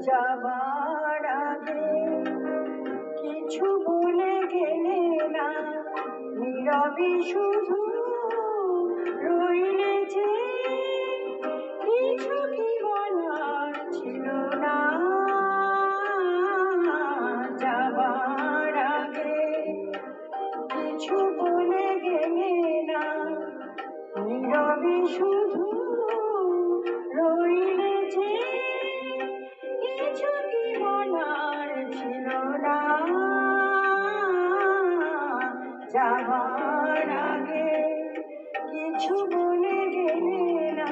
যাবার আগে কিছু বলে গেলে না, নীরবে শুধু রইলে যে, কিছু কি বলার ছিল না। যাবার আগে কিছু বলে গেলে না, নীরবে শুধু রইলে যে, কিছু কি বলার ছিল না। যাবার আগে কিছু বলে গেলে না।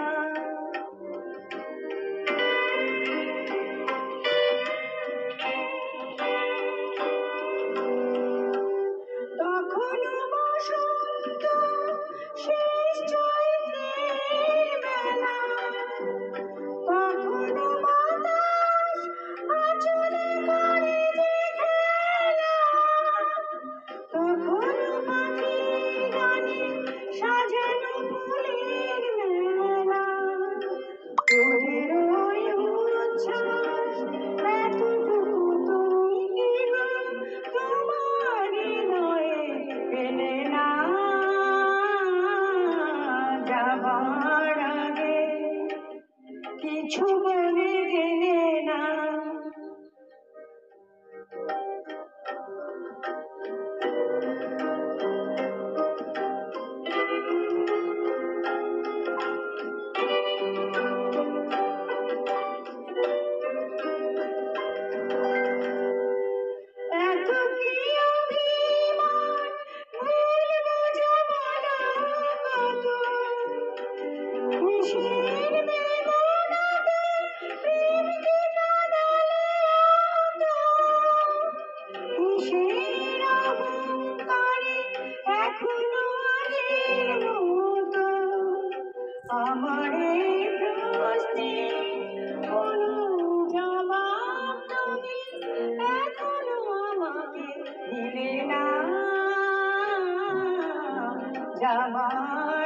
তখনও বসন্ত শেষ চৈত্রের বেলা, তখনও বাতাস আঁচলে করে যে খেলা, তখনও পাখির গানে সাজানো ফুলের মেলা। তোদের ওই উচ্ছ্বাস এতটুকু তুমি কি গো তোমার হৃদয়ে পেলে না। যাবার আগে কিছু বলে গেলে না। এত কি অভিমান ভুলবো যে বলো কত, কিসের বেদনাতে প্রেমকে কাঁদালে অত, কিসের অহংকারে এখনো আগের মতো আমার এই প্রশ্নের কোনো জবাব তুমি এখনো আমাকে দিলে না। যাবার